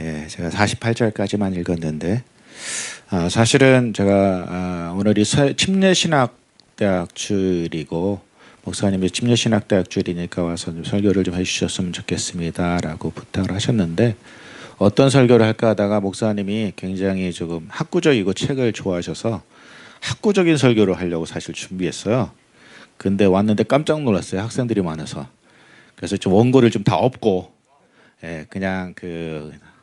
예, 제가 48절까지만 읽었는데 사실은 제가 오늘이 침례신학대학 주일이고 목사님이 침례신학대학 주일이니까 와서 좀 설교를 좀 해주셨으면 좋겠습니다라고 부탁을 하셨는데 어떤 설교를 할까 하다가 목사님이 굉장히 조금 학구적이고 책을 좋아하셔서 학구적인 설교를 하려고 사실 준비했어요. 근데 왔는데 깜짝 놀랐어요. 학생들이 많아서. 그래서 좀 원고를 좀 다 엎고 그냥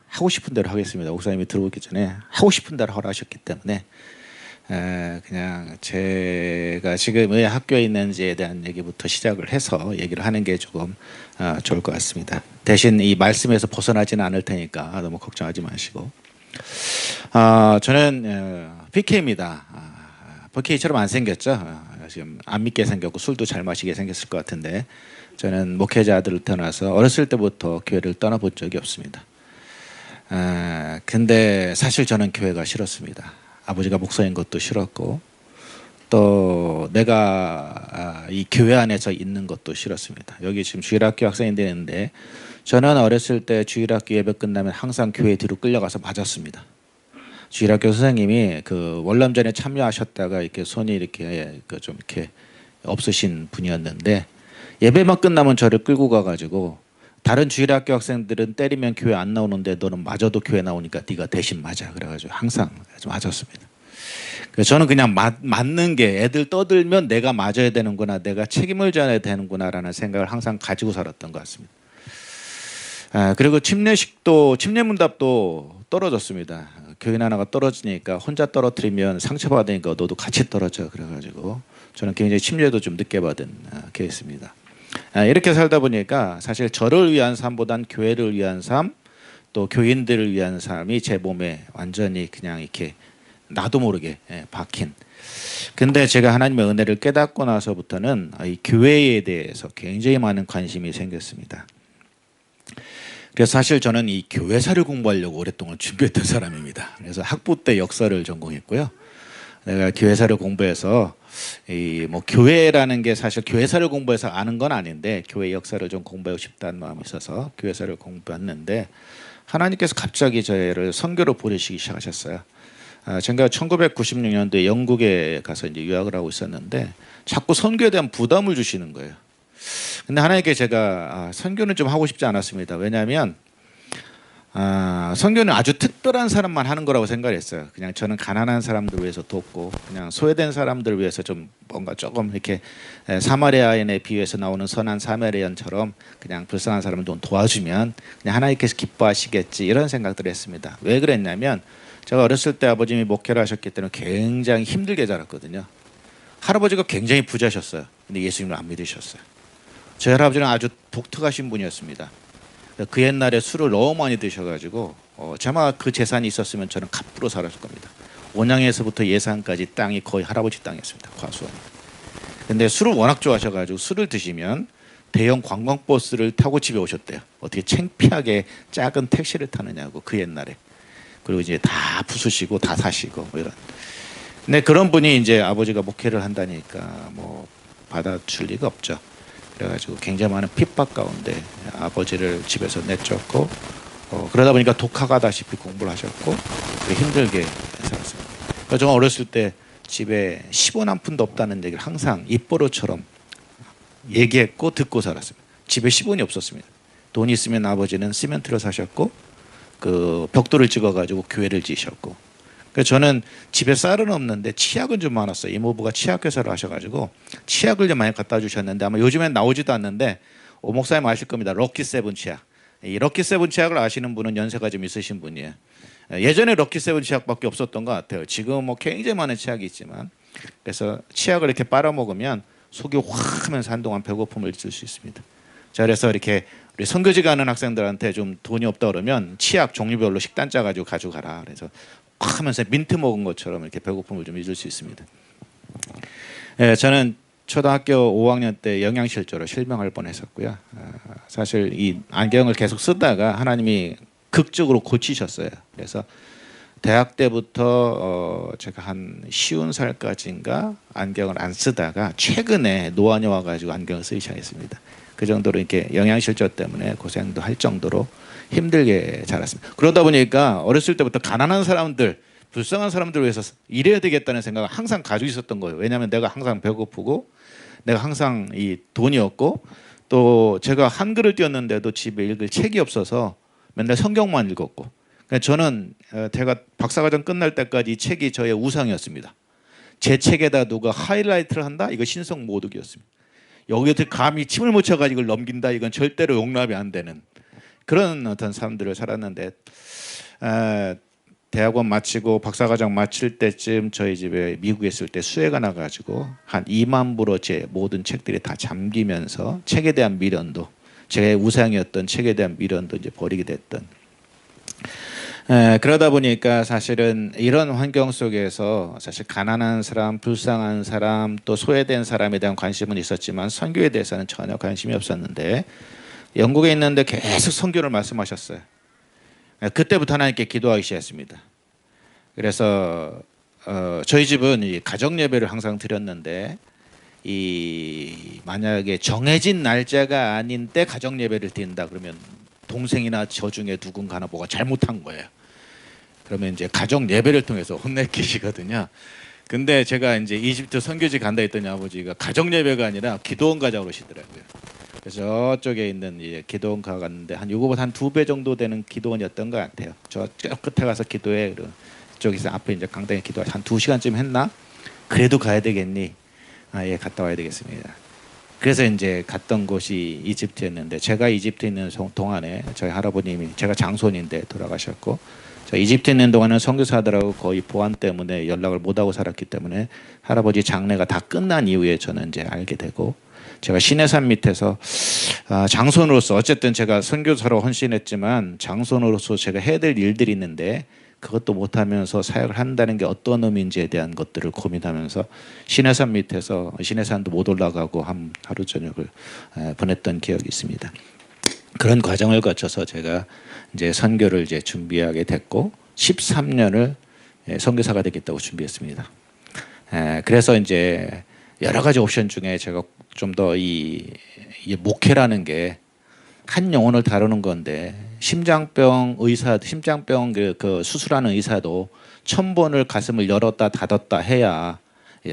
하고 싶은 대로 하겠습니다. 목사님이 들어오기 전에 하고 싶은 대로 하라 하셨기 때문에 그냥 제가 지금 왜 학교에 있는지에 대한 얘기부터 시작을 해서 얘기를 하는 게 조금 좋을 것 같습니다. 대신 이 말씀에서 벗어나지는 않을 테니까 너무 걱정하지 마시고 저는 PK입니다. PK처럼 안 생겼죠. 지금 안 믿게 생겼고 술도 잘 마시게 생겼을 것 같은데 저는 목회자들을 떠나서 어렸을 때부터 교회를 떠나본 적이 없습니다. 근데 사실 저는 교회가 싫었습니다. 아버지가 목사인 것도 싫었고 또 내가 이 교회 안에서 있는 것도 싫었습니다. 여기 지금 주일학교 학생인데 있는데 저는 어렸을 때 주일학교 예배 끝나면 항상 교회 뒤로 끌려가서 맞았습니다. 주일학교 선생님이 그 월남전에 참여하셨다가 이렇게 손이 이렇게 좀 이렇게 없으신 분이었는데 예배만 끝나면 저를 끌고 가가지고 다른 주일학교 학생들은 때리면 교회 안 나오는데 너는 맞아도 교회 나오니까 네가 대신 맞아. 그래가지고 항상 좀 맞았습니다. 그래서 저는 그냥 맞는 게 애들 떠들면 내가 맞아야 되는구나, 내가 책임을 져야 되는구나 라는 생각을 항상 가지고 살았던 것 같습니다. 그리고 침례문답도 떨어졌습니다. 교인 하나가 떨어지니까 혼자 떨어뜨리면 상처받으니까 너도 같이 떨어져. 그래가지고 저는 굉장히 침례도 좀 늦게 받은 케이스입니다. 이렇게 살다 보니까 사실 저를 위한 삶보단 교회를 위한 삶, 또 교인들을 위한 삶이 제 몸에 완전히 그냥 이렇게 나도 모르게 박힌. 근데 제가 하나님의 은혜를 깨닫고 나서부터는 이 교회에 대해서 굉장히 많은 관심이 생겼습니다. 그래서 사실 저는 이 교회사를 공부하려고 오랫동안 준비했던 사람입니다. 그래서 학부 때 역사를 전공했고요. 내가 교회사를 공부해서 뭐 교회라는 게 사실 교회사를 공부해서 아는 건 아닌데 교회 역사를 좀 공부하고 싶다는 마음이 있어서 교회사를 공부했는데 하나님께서 갑자기 저를 선교로 보내시기 시작하셨어요. 제가 1996년도에 영국에 가서 이제 유학을 하고 있었는데 자꾸 선교에 대한 부담을 주시는 거예요. 근데 하나님께 제가 선교는 좀 하고 싶지 않았습니다. 왜냐하면 선교는 아주 특별한 사람만 하는 거라고 생각했어요. 그냥 저는 가난한 사람들 위해서 돕고 그냥 소외된 사람들 위해서 좀 뭔가 조금 이렇게 사마리아인에 비유해서 나오는 선한 사마리아인처럼 그냥 불쌍한 사람을 좀 도와주면 그냥 하나님께서 기뻐하시겠지 이런 생각들을 했습니다. 왜 그랬냐면 제가 어렸을 때 아버님이 목회를 하셨기 때문에 굉장히 힘들게 자랐거든요. 할아버지가 굉장히 부자셨어요. 근데 예수님을 안 믿으셨어요. 저희 할아버지는 아주 독특하신 분이었습니다. 그 옛날에 술을 너무 많이 드셔가지고 아마 그 재산이 있었으면 저는 갑부로 살았을 겁니다. 원양에서부터 예산까지 땅이 거의 할아버지 땅이었습니다. 과수원. 근데 술을 워낙 좋아하셔가지고 술을 드시면 대형 관광버스를 타고 집에 오셨대요. 어떻게 창피하게 작은 택시를 타느냐고 그 옛날에. 그리고 이제 다 부수시고 다 사시고 뭐 이런. 근데 그런 분이 이제 아버지가 목회를 한다니까 뭐 받아줄 리가 없죠. 그래가지고 굉장히 많은 핍박 가운데 아버지를 집에서 내쫓고 그러다 보니까 독학하다시피 공부를 하셨고 힘들게 살았습니다. 그래서 저는 어렸을 때 집에 10원 한 푼도 없다는 얘기를 항상 입버릇처럼 얘기했고 듣고 살았습니다. 집에 10원이 없었습니다. 돈이 있으면 아버지는 시멘트를 사셨고 그 벽돌을 찍어가지고 교회를 지으셨고 그래서 저는 집에 쌀은 없는데 치약은 좀 많았어요. 이모부가 치약회사를 하셔가지고 치약을 좀 많이 갖다 주셨는데 아마 요즘엔 나오지도 않는데 목사님 아실 겁니다. 럭키세븐 치약. 이 럭키세븐 치약을 아시는 분은 연세가 좀 있으신 분이에요. 예전에 럭키세븐 치약밖에 없었던 것 같아요. 지금은 뭐 굉장히 많은 치약이 있지만 그래서 치약을 이렇게 빨아먹으면 속이 확 하면서 한동안 배고픔을 잊을 수 있습니다. 자, 그래서 이렇게 우리 선교지 가는 학생들한테 좀 돈이 없다 그러면 치약 종류별로 식단 짜가지고 가져가라. 그래서 하면서 민트 먹은 것처럼 이렇게 배고픔을 좀 잊을 수 있습니다. 저는 초등학교 5학년 때 영양실조로 실명할 뻔했었고요. 사실 이 안경을 계속 쓰다가 하나님이 극적으로 고치셨어요. 그래서 대학 때부터 제가 한 50살까지인가 안경을 안 쓰다가 최근에 노안이 와가지고 안경을 쓰기 시작했습니다. 그 정도로 이렇게 영양실조 때문에 고생도 할 정도로 힘들게 자랐습니다. 그러다 보니까 어렸을 때부터 가난한 사람들, 불쌍한 사람들을 위해서 일해야 되겠다는 생각을 항상 가지고 있었던 거예요. 왜냐하면 내가 항상 배고프고 내가 항상 이 돈이 없고 또 제가 한글을 띄웠는데도 집에 읽을 책이 없어서 맨날 성경만 읽었고 그러니까 저는 제가 박사과정 끝날 때까지 이 책이 저의 우상이었습니다. 제 책에다 누가 하이라이트를 한다? 이거 신성모독이었습니다. 여기에 감히 침을 묻혀가지고 이걸 넘긴다? 이건 절대로 용납이 안 되는 그런 어떤 삶들을 살았는데 대학원 마치고 박사과정 마칠 때쯤 저희 집에 미국에 있을 때 수해가 나가지고 한 2만 부로 제 모든 책들이 다 잠기면서 책에 대한 미련도 제 우상이었던 책에 대한 미련도 이제 버리게 됐던 그러다 보니까 사실은 이런 환경 속에서 사실 가난한 사람, 불쌍한 사람, 또 소외된 사람에 대한 관심은 있었지만 선교에 대해서는 전혀 관심이 없었는데 영국에 있는데 계속 선교를 말씀하셨어요. 그때부터 하나님께 기도하기 시작했습니다. 그래서 저희 집은 이 가정 예배를 항상 드렸는데 이 만약에 정해진 날짜가 아닌 때 가정 예배를 드린다 그러면 동생이나 저 중에 누군가나 뭐가 잘못한 거예요. 그러면 이제 가정 예배를 통해서 혼내키시거든요. 근데 제가 이제 이집트 선교지 간다 했더니 아버지가 가정 예배가 아니라 기도원 가자고 그러시더라고요. 그래서 저쪽에 있는 이제 기도원 갔는데 한 요거보다 한 2배 정도 되는 기도원이었던 것 같아요. 저 끝에 가서 기도해. 저기서 앞에 이제 강당에 기도 한 2시간쯤 했나? 그래도 가야 되겠니? 예, 갔다 와야 되겠습니다. 그래서 이제 갔던 곳이 이집트였는데 제가 이집트에 있는 동안에 저희 할아버님이 제가 장손인데 돌아가셨고 저 이집트에 있는 동안은 선교사들하고 거의 보안 때문에 연락을 못하고 살았기 때문에 할아버지 장례가 다 끝난 이후에 저는 이제 알게 되고 제가 시내산 밑에서 장손으로서 어쨌든 제가 선교사로 헌신했지만 장손으로서 제가 해야 될 일들이 있는데 그것도 못하면서 사역을 한다는 게 어떤 의미인지에 대한 것들을 고민하면서 시내산 밑에서 시내산도 못 올라가고 하루 저녁을 보냈던 기억이 있습니다. 그런 과정을 거쳐서 제가 이제 선교를 이제 준비하게 됐고 13년을 선교사가 되겠다고 준비했습니다. 그래서 이제 여러 가지 옵션 중에 제가 좀 더 이 목회라는 게 한 영혼을 다루는 건데 심장병 그 수술하는 의사도 1000번을 가슴을 열었다 닫았다 해야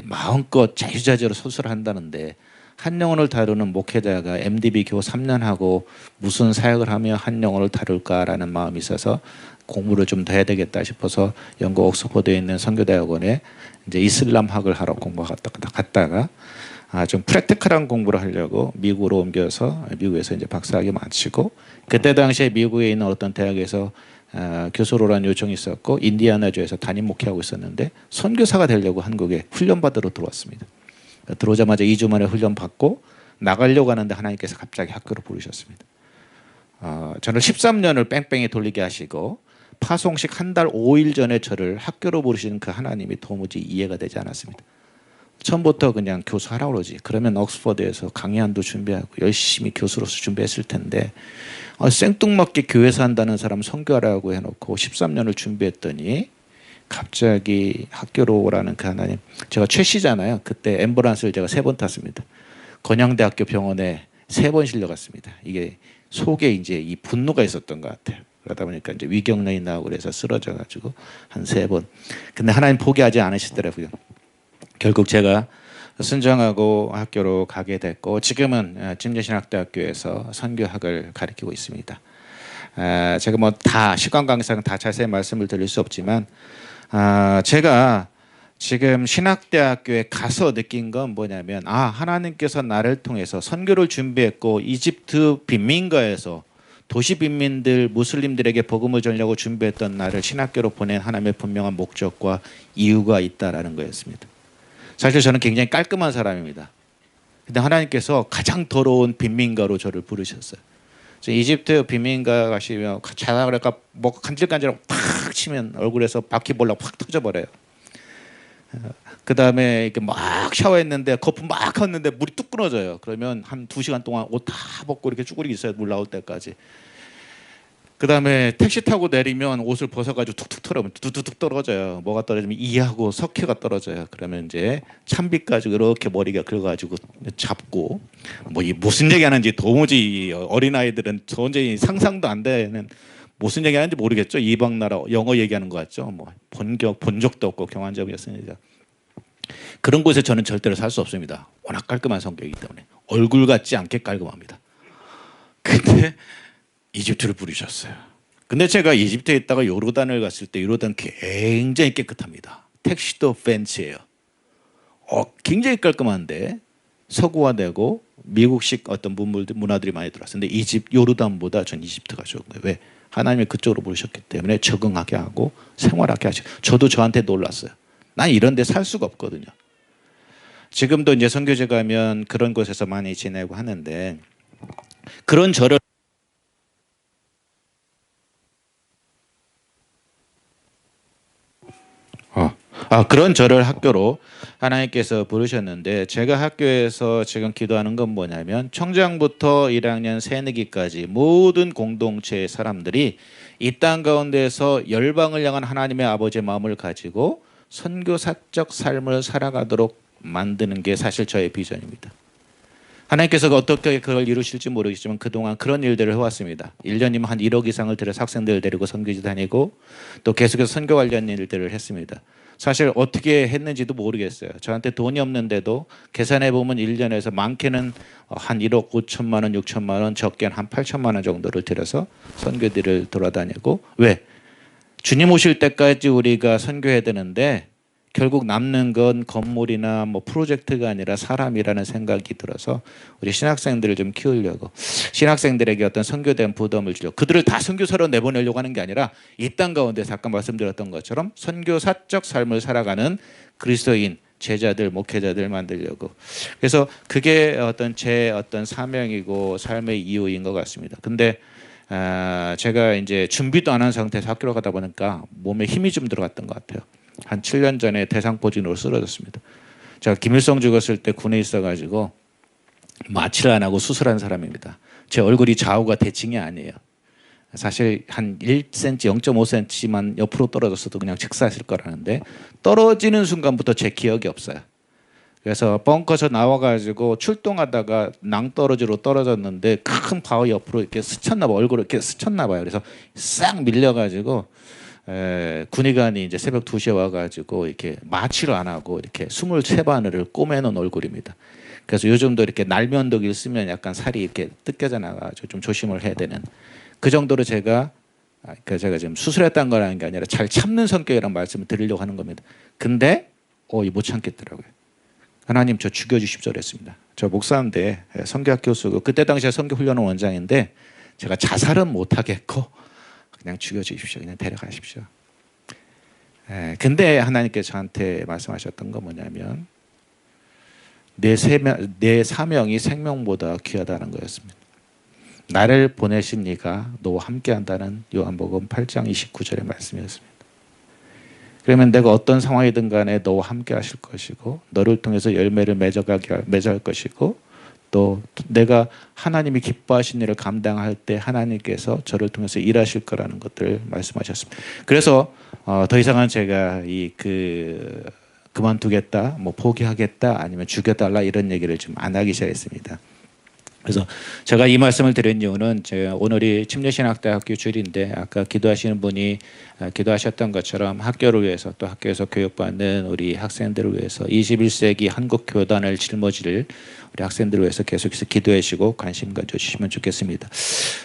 마음껏 자유자재로 수술을 한다는데 한 영혼을 다루는 목회자가 MDB 교우 3년 하고 무슨 사역을 하며 한 영혼을 다룰까라는 마음이 있어서 공부를 좀 더 해야 되겠다 싶어서 영국 옥스퍼드에 있는 선교대학원에 이제 이슬람학을 하러 갔다가 좀 프랙티컬한 공부를 하려고 미국으로 옮겨서 미국에서 이제 박사학위 마치고 그때 당시에 미국에 있는 어떤 대학에서 교수로라는 요청이 있었고 인디아나주에서 담임 목회하고 있었는데 선교사가 되려고 한국에 훈련받으러 들어왔습니다. 들어오자마자 2주 만에 훈련 받고 나가려고 하는데 하나님께서 갑자기 학교로 부르셨습니다. 저를 13년을 뺑뺑이 돌리게 하시고 파송식 한 달 5일 전에 저를 학교로 부르시는 그 하나님이 도무지 이해가 되지 않았습니다. 처음부터 그냥 교수하라고 그러지. 그러면 옥스퍼드에서 강의안도 준비하고 열심히 교수로서 준비했을 텐데 생뚱맞게 교회에서 한다는 사람 선교하라고 해놓고 13년을 준비했더니 갑자기 학교로 오라는 그 하나님. 제가 최씨잖아요. 그때 앰뷸런스를 제가 3번 탔습니다. 건양대학교 병원에 3번 실려갔습니다. 이게 속에 이제 이 분노가 있었던 것 같아요. 그러다 보니까 이제 위경련이 나오고 그래서 쓰러져가지고 한 3번. 근데 하나님 포기하지 않으시더라고요. 결국 제가 순종하고 학교로 가게 됐고 지금은 진주신학대학교에서 선교학을 가르치고 있습니다. 제가 뭐 다 시간 관계상 다 자세히 말씀을 드릴 수 없지만 제가 지금 신학대학교에 가서 느낀 건 뭐냐면 하나님께서 나를 통해서 선교를 준비했고 이집트 빈민가에서 도시 빈민들 무슬림들에게 복음을 전하려고 준비했던 나를 신학교로 보낸 하나님의 분명한 목적과 이유가 있다라는 거였습니다. 사실 저는 굉장히 깔끔한 사람입니다. 근데 하나님께서 가장 더러운 빈민가로 저를 부르셨어요. 이집트 빈민가 가시면 자다 그럴까 뭐 간질간질하고 팍 치면 얼굴에서 바퀴벌레가 확 터져버려요. 그 다음에 이렇게 막 샤워했는데 거품 막 컸는데 물이 뚝 끊어져요. 그러면 한 2시간 동안 옷 다 벗고 이렇게 쭈그리고 있어요. 물 나올 때까지. 그다음에 택시 타고 내리면 옷을 벗어가지고 툭툭 털어면 뚝뚝 떨어져요. 뭐가 떨어지면 이하고 석회가 떨어져요. 그러면 이제 찬비까지 이렇게 머리가 긁어가지고 잡고 뭐 이 무슨 얘기하는지 도무지 어린 아이들은 도저히 상상도 안 되는 무슨 얘기하는지 모르겠죠. 이방 나라 영어 얘기하는 것 같죠. 뭐 본 적도 없고 경환적이었으니까 그런 곳에 저는 절대로 살 수 없습니다. 워낙 깔끔한 성격이기 때문에 얼굴 같지 않게 깔끔합니다. 근데 이집트를 부르셨어요. 근데 제가 이집트에 있다가 요르단을 갔을 때 요르단 굉장히 깨끗합니다. 택시도 팬시예요. 굉장히 깔끔한데 서구화되고 미국식 어떤 문화들이 많이 들어왔어요. 근데 요르단보다 전 이집트가 좋은 거예요. 왜? 하나님이 그쪽으로 부르셨기 때문에 적응하게 하고 생활하게 하시고 저도 저한테 놀랐어요. 난 이런 데 살 수가 없거든요. 지금도 이제 선교제 가면 그런 곳에서 많이 지내고 하는데 그런 저를 그런 저를 학교로 하나님께서 부르셨는데 제가 학교에서 지금 기도하는 건 뭐냐면 청장부터 1학년 새내기까지 모든 공동체의 사람들이 이 땅 가운데서 열방을 향한 하나님의 아버지의 마음을 가지고 선교사적 삶을 살아가도록 만드는 게 사실 저의 비전입니다. 하나님께서 어떻게 그걸 이루실지 모르겠지만 그동안 그런 일들을 해왔습니다. 1년이면 한 1억 이상을 들여서 학생들 데리고 선교지 다니고 또 계속해서 선교 관련 일들을 했습니다. 사실 어떻게 했는지도 모르겠어요. 저한테 돈이 없는데도 계산해 보면 1년에서 많게는 한 1억 5천만 원, 6천만 원, 적게는 한 8천만 원 정도를 들여서 선교지를 돌아다니고 왜? 주님 오실 때까지 우리가 선교해야 되는데 결국 남는 건 건물이나 뭐 프로젝트가 아니라 사람이라는 생각이 들어서 우리 신학생들을 좀 키우려고 신학생들에게 어떤 선교된 부담을 주려고 그들을 다 선교사로 내보내려고 하는 게 아니라 이 땅 가운데서 아까 말씀드렸던 것처럼 선교사적 삶을 살아가는 그리스도인 제자들 목회자들 만들려고 그래서 그게 제 사명이고 삶의 이유인 것 같습니다. 근데 제가 이제 준비도 안 한 상태에서 학교로 가다 보니까 몸에 힘이 좀 들어갔던 것 같아요. 한 7년 전에 대상포진으로 쓰러졌습니다. 제가 김일성 죽었을 때 군에 있어가지고 마취를 안 하고 수술한 사람입니다. 제 얼굴이 좌우가 대칭이 아니에요. 사실 한 1cm, 0.5cm만 옆으로 떨어졌어도 그냥 직사했을 거라는데 떨어지는 순간부터 제 기억이 없어요. 그래서 벙커에서 나와가지고 출동하다가 낭떠러지로 떨어졌는데 큰 바위 옆으로 이렇게 스쳤나 봐요. 얼굴을 이렇게 스쳤나 봐요. 그래서 싹 밀려가지고 군의관이 이제 새벽 2시에 와가지고 이렇게 마취를 안 하고 이렇게 23바늘을 꼬매놓은 얼굴입니다. 그래서 요즘도 이렇게 날면도기를 쓰면 약간 살이 이렇게 뜯겨져 나가지고 좀 조심을 해야 되는 그 정도로 제가 지금 수술했다는 거라는 게 아니라 잘 참는 성격이라는 말씀을 드리려고 하는 겁니다. 근데 못 참겠더라고요. 하나님 저 죽여주십시오 그랬습니다. 저 목사인데 선교학 교수고 그때 당시에 선교훈련 원장인데 제가 자살은 못하겠고 그냥 죽여주십시오. 그냥 데려가십시오. 근데 하나님께서 저한테 말씀하셨던 건 뭐냐면 내 사명이 생명보다 귀하다는 거였습니다. 나를 보내신 네가 너와 함께한다는 요한복음 8장 29절의 말씀이었습니다. 그러면 내가 어떤 상황이든 간에 너와 함께 하실 것이고 너를 통해서 열매를 맺어갈 것이고 또 내가 하나님이 기뻐하신 일을 감당할 때 하나님께서 저를 통해서 일하실 거라는 것들을 말씀하셨습니다. 그래서 더 이상은 제가 그만두겠다, 뭐 포기하겠다, 아니면 죽여달라 이런 얘기를 좀 안 하기 시작했습니다. 그래서 제가 이 말씀을 드린 이유는 제가 오늘이 침례신학대학교 주일인데 아까 기도하시는 분이 기도하셨던 것처럼 학교를 위해서 또 학교에서 교육받는 우리 학생들을 위해서 21세기 한국 교단을 짊어질 우리 학생들을 위해서 계속해서 기도해 주시고 관심 가져주시면 좋겠습니다.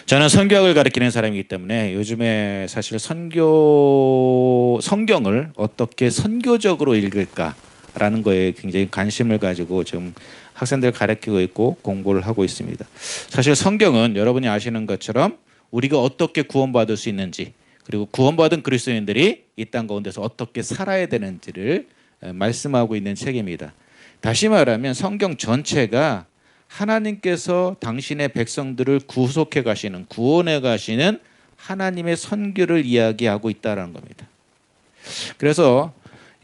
저는 선교학을 가르치는 사람이기 때문에 요즘에 사실 성경을 어떻게 선교적으로 읽을까라는 거에 굉장히 관심을 가지고 지금 학생들 가르치고 있고 공부를 하고 있습니다. 사실 성경은 여러분이 아시는 것처럼 우리가 어떻게 구원받을 수 있는지 그리고 구원받은 그리스도인들이 이 땅 가운데서 어떻게 살아야 되는지를 말씀하고 있는 책입니다. 다시 말하면 성경 전체가 하나님께서 당신의 백성들을 구속해 가시는 구원해 가시는 하나님의 선교를 이야기하고 있다는 겁니다. 그래서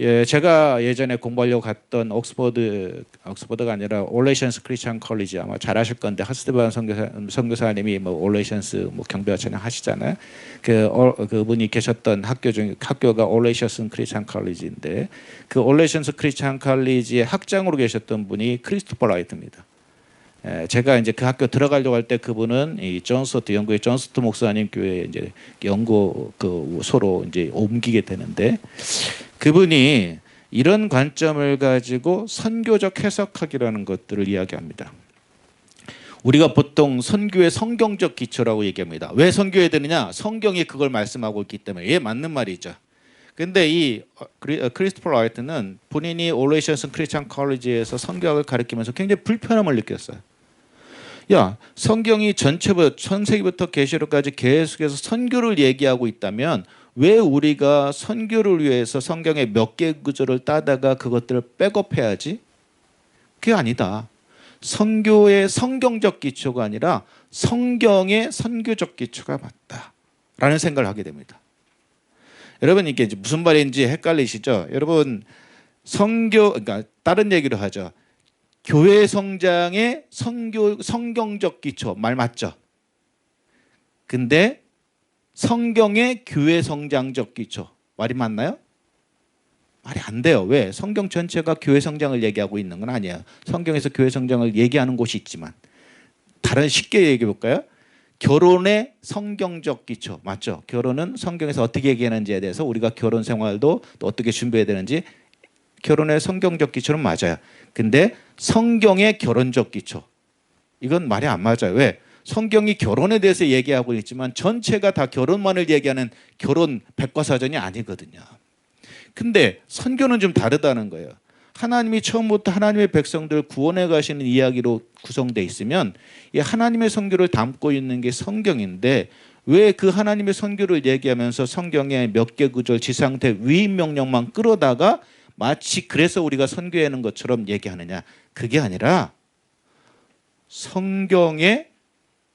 예, 제가 예전에 공부하려고 갔던 옥스퍼드가 아니라 올레이션스 크리스천 컬리지, 아마 잘 아실 건데 하스테반 선교사님이 뭐 올레이션스 뭐 경배와 찬양 하시잖아요. 그분이 계셨던 학교가 올레이션스 크리스천 컬리지인데, 그 올레이션스 크리스천 컬리지의 학장으로 계셨던 분이 크리스토퍼 라이트입니다. 제가 이제 그 학교 들어가려고 할 때 그분은 이 영국의 존 스토트 목사님 교회에 이제 연구 소로 이제 옮기게 되는데, 그분이 이런 관점을 가지고 선교적 해석학이라는 것들을 이야기합니다. 우리가 보통 선교의 성경적 기초라고 얘기합니다. 왜 선교해야 되느냐? 성경이 그걸 말씀하고 있기 때문에. 예, 맞는 말이죠. 근데 이 크리스토퍼 라이트는 본인이 올레이션스 크리스천 컬리지에서 선교학을 가르치면서 굉장히 불편함을 느꼈어요. 야, 성경이 전체부터 창세기부터 계시록까지 계속해서 선교를 얘기하고 있다면 왜 우리가 선교를 위해서 성경의 몇 개 구절을 따다가 그것들을 백업해야지? 그게 아니다. 선교의 성경적 기초가 아니라 성경의 선교적 기초가 맞다라는 생각을 하게 됩니다. 여러분, 이게 무슨 말인지 헷갈리시죠? 여러분, 그러니까 다른 얘기로 하죠. 교회 성장의 성경적 기초 말 맞죠? 근데 성경의 교회 성장적 기초 말이 맞나요? 말이 안 돼요. 왜? 성경 전체가 교회 성장을 얘기하고 있는 건 아니에요. 성경에서 교회 성장을 얘기하는 곳이 있지만, 다른 쉽게 얘기해 볼까요? 결혼의 성경적 기초 맞죠? 결혼은 성경에서 어떻게 얘기하는지에 대해서 우리가 결혼 생활도 또 어떻게 준비해야 되는지, 결혼의 성경적 기초는 맞아요. 근데 성경의 결혼적 기초, 이건 말이 안 맞아요. 왜? 성경이 결혼에 대해서 얘기하고 있지만 전체가 다 결혼만을 얘기하는 결혼 백과사전이 아니거든요. 근데 선교는 좀 다르다는 거예요. 하나님이 처음부터 하나님의 백성들 구원해 가시는 이야기로 구성되어 있으면 이 하나님의 선교를 담고 있는 게 성경인데, 왜 그 하나님의 선교를 얘기하면서 성경의 몇 개 구절 지상태 위임 명령만 끌어다가 마치 그래서 우리가 선교하는 것처럼 얘기하느냐? 그게 아니라 성경의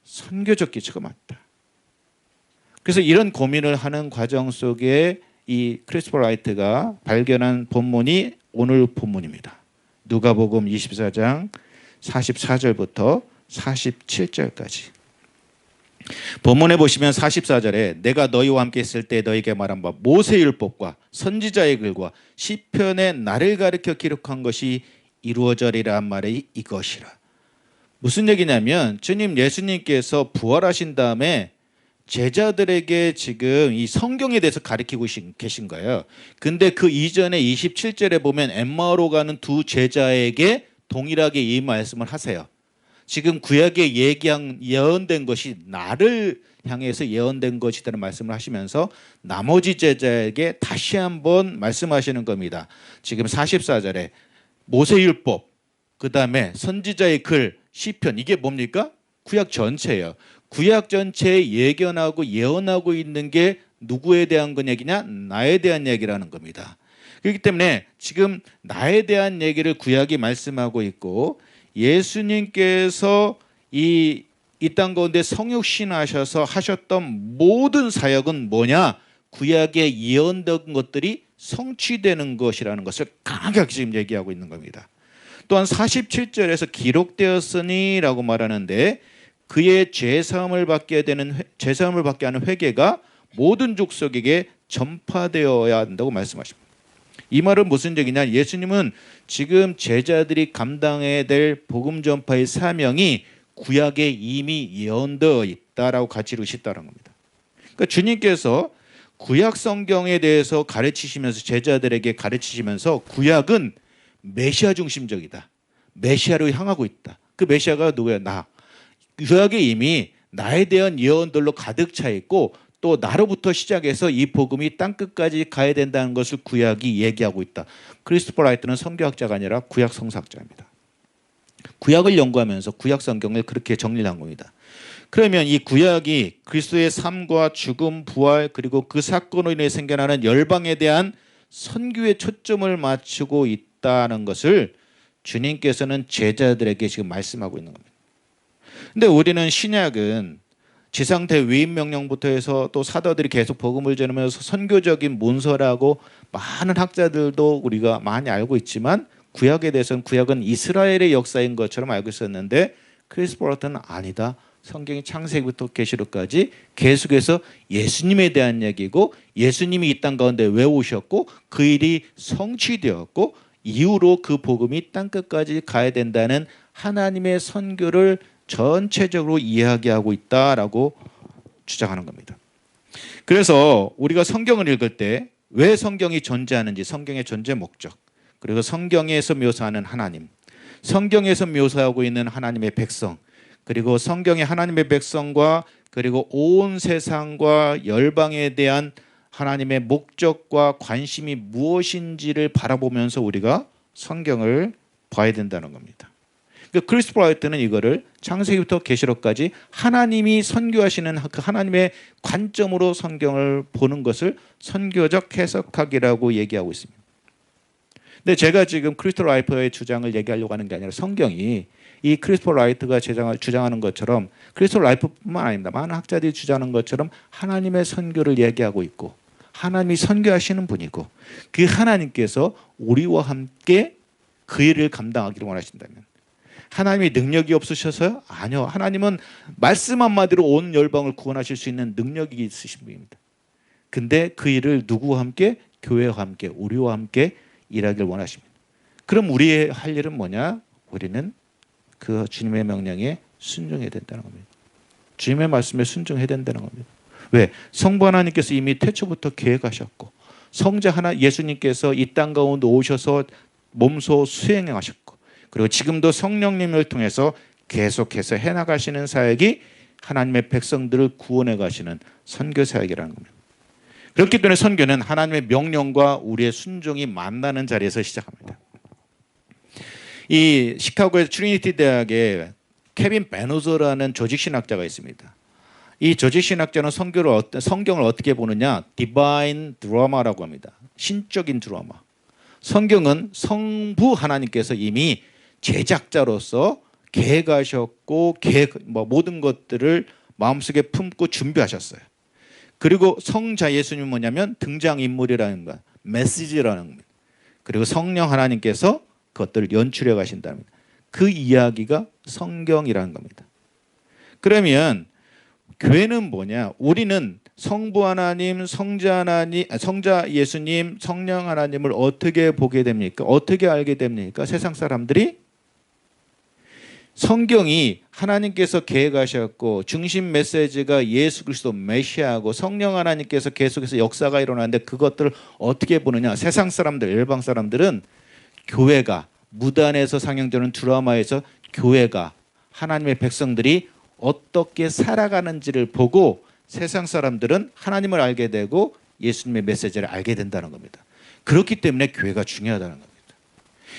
선교적 기초가 맞다. 그래서 이런 고민을 하는 과정 속에 이 크리스토퍼 라이트가 발견한 본문이 오늘 본문입니다. 누가복음 24장 44절부터 47절까지. 본문에 보시면 44절에 내가 너희와 함께 있을 때 너희에게 말한 바 모세율법과 선지자의 글과 시편에 나를 가리켜 기록한 것이 이루어져리라 한 말이 이것이라. 무슨 얘기냐면 주님 예수님께서 부활하신 다음에 제자들에게 지금 이 성경에 대해서 가르치고 계신 거예요. 근데 그 이전에 27절에 보면 엠마오로 가는 두 제자에게 동일하게 이 말씀을 하세요. 지금 구약에 예언된 것이 나를 향해서 예언된 것이라는 말씀을 하시면서 나머지 제자에게 다시 한번 말씀하시는 겁니다. 지금 44절에 모세율법, 그 다음에 선지자의 글, 시편, 이게 뭡니까? 구약 전체예요. 구약 전체에 예견하고 예언하고 있는 게 누구에 대한 얘기냐? 나에 대한 얘기라는 겁니다. 그렇기 때문에 지금 나에 대한 얘기를 구약이 말씀하고 있고, 예수님께서 이 땅 가운데 성육신하셔서 하셨던 모든 사역은 뭐냐? 구약에 예언된 것들이 성취되는 것이라는 것을 강하게 지금 얘기하고 있는 겁니다. 또한 47절에서 기록되었으니라고 말하는데, 그의 제사함을 받게 하는 회개가 모든 족속에게 전파되어야 한다고 말씀하십니다. 이 말은 무슨 얘기냐? 예수님은 지금 제자들이 감당해야 될 복음 전파의 사명이 구약에 이미 예언되어 있다라고 가르치시다는 겁니다. 그러니까 주님께서 구약 성경에 대해서 가르치시면서 제자들에게 가르치시면서 구약은 메시아 중심적이다. 메시아로 향하고 있다. 그 메시아가 누구야? 나. 구약에 이미 나에 대한 예언들로 가득 차 있고, 또 나로부터 시작해서 이 복음이 땅끝까지 가야 된다는 것을 구약이 얘기하고 있다. 크리스토퍼 라이트는 선교학자가 아니라 구약 성사학자입니다. 구약을 연구하면서 구약 성경을 그렇게 정리를 한 겁니다. 그러면 이 구약이 그리스도의 삶과 죽음, 부활, 그리고 그 사건으로 인해 생겨나는 열방에 대한 선교에 초점을 맞추고 있다는 것을 주님께서는 제자들에게 지금 말씀하고 있는 겁니다. 근데 우리는 신약은 지상대 위임 명령부터 해서 또 사도들이 계속 복음을 전하면서 선교적인 문서라고 많은 학자들도 우리가 많이 알고 있지만 구약에 대해서는 구약은 이스라엘의 역사인 것처럼 알고 있었는데 크리스 프로트는 아니다. 성경이 창세기부터 계시록까지 계속해서 예수님에 대한 얘기고 예수님이 이 땅 가운데 왜 오셨고 그 일이 성취되었고 이후로 그 복음이 땅끝까지 가야 된다는 하나님의 선교를 전체적으로 이야기하고 있다라고 주장하는 겁니다. 그래서 우리가 성경을 읽을 때 왜 성경이 존재하는지 성경의 존재 목적 그리고 성경에서 묘사하는 하나님 성경에서 묘사하고 있는 하나님의 백성 그리고 성경의 하나님의 백성과 그리고 온 세상과 열방에 대한 하나님의 목적과 관심이 무엇인지를 바라보면서 우리가 성경을 봐야 된다는 겁니다. 크리스 프라이트는 이거를 창세기부터 계시록까지 하나님이 선교하시는 그 하나님의 관점으로 성경을 보는 것을 선교적 해석학이라고 얘기하고 있습니다. 근데 제가 지금 크리스토퍼 라이트의 주장을 얘기하려고 하는 게 아니라 성경이 이 크리스토퍼 라이트가 주장하는 것처럼 크리스토퍼 라이트뿐만 아닙니다. 많은 학자들이 주장하는 것처럼 하나님의 선교를 얘기하고 있고 하나님이 선교하시는 분이고 그 하나님께서 우리와 함께 그 일을 감당하기를 원하신다면 하나님이 능력이 없으셔서요? 아니요. 하나님은 말씀 한마디로 온 열방을 구원하실 수 있는 능력이 있으신 분입니다. 근데 그 일을 누구와 함께? 교회와 함께, 우리와 함께 일하길 원하십니다. 그럼 우리의 할 일은 뭐냐? 우리는 그 주님의 명령에 순종해야 된다는 겁니다. 주님의 말씀에 순종해야 된다는 겁니다. 왜? 성부 하나님께서 이미 태초부터 계획하셨고 성자 하나 예수님께서 이 땅 가운데 오셔서 몸소 수행하셨고 그리고 지금도 성령님을 통해서 계속해서 해나가시는 사역이 하나님의 백성들을 구원해 가시는 선교 사역이라는 겁니다. 그렇기 때문에 선교는 하나님의 명령과 우리의 순종이 만나는 자리에서 시작합니다. 이 시카고의 트리니티 대학에 케빈 베노저라는 조직신학자가 있습니다. 이 조직신학자는 성경을 어떻게 보느냐? 디바인 드라마라고 합니다. 신적인 드라마. 성경은 성부 하나님께서 이미 제작자로서 계획하셨고 모든 것들을 마음속에 품고 준비하셨어요. 그리고 성자 예수님은 뭐냐면 등장인물이라는 것, 메시지라는 겁니다. 그리고 성령 하나님께서 그것들을 연출해 가신다는 겁니다. 그 이야기가 성경이라는 겁니다. 그러면 교회는 뭐냐? 우리는 성부 하나님, 성자 예수님, 성령 하나님을 어떻게 보게 됩니까? 어떻게 알게 됩니까? 세상 사람들이 성경이 하나님께서 계획하셨고 중심 메시지가 예수 그리스도 메시아고 성령 하나님께서 계속해서 역사가 일어나는데 그것들을 어떻게 보느냐? 세상 사람들, 일반 사람들은 교회가 무단에서 상영되는 드라마에서 교회가 하나님의 백성들이 어떻게 살아가는지를 보고 세상 사람들은 하나님을 알게 되고 예수님의 메시지를 알게 된다는 겁니다. 그렇기 때문에 교회가 중요하다는 겁니다.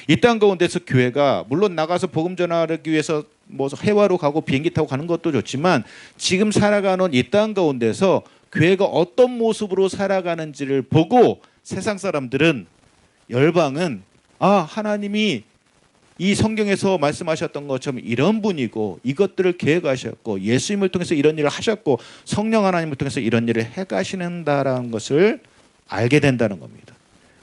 이 땅 가운데서 교회가 물론 나가서 복음 전하기 위해서 뭐 해외로 가고 비행기 타고 가는 것도 좋지만 지금 살아가는 이 땅 가운데서 교회가 어떤 모습으로 살아가는지를 보고 세상 사람들은 열방은 하나님이 이 성경에서 말씀하셨던 것처럼 이런 분이고 이것들을 계획하셨고 예수님을 통해서 이런 일을 하셨고 성령 하나님을 통해서 이런 일을 해가시는다라는 것을 알게 된다는 겁니다.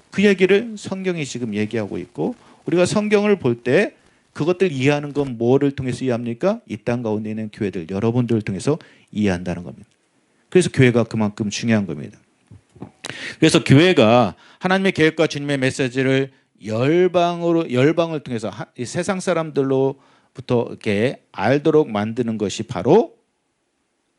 그 얘기를 성경이 지금 얘기하고 있고 우리가 성경을 볼 때 그것들 이해하는 건 뭐를 통해서 이해합니까? 이 땅 가운데 있는 교회들 여러분들을 통해서 이해한다는 겁니다. 그래서 교회가 그만큼 중요한 겁니다. 그래서 교회가 하나님의 계획과 주님의 메시지를 열방을 통해서 세상 사람들로부터 이렇게 알도록 만드는 것이 바로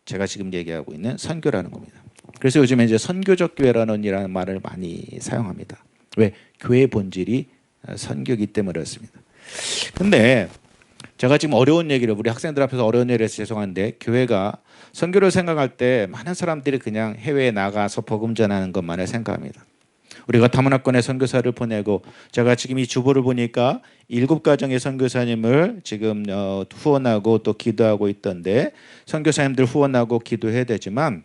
제가 지금 얘기하고 있는 선교라는 겁니다. 그래서 요즘에 이제 선교적 교회라는 말을 많이 사용합니다. 왜? 교회의 본질이 선교이기 때문에 그렇습니다. 근데 제가 지금 어려운 얘기를 우리 학생들 앞에서 어려운 얘기를 해서 죄송한데 교회가 선교를 생각할 때 많은 사람들이 그냥 해외에 나가서 복음 전하는 것만을 생각합니다. 우리가 다문화권에 선교사를 보내고 제가 지금 이 주보를 보니까 7가정의 선교사님을 지금 후원하고 또 기도하고 있던데 선교사님들 후원하고 기도해야 되지만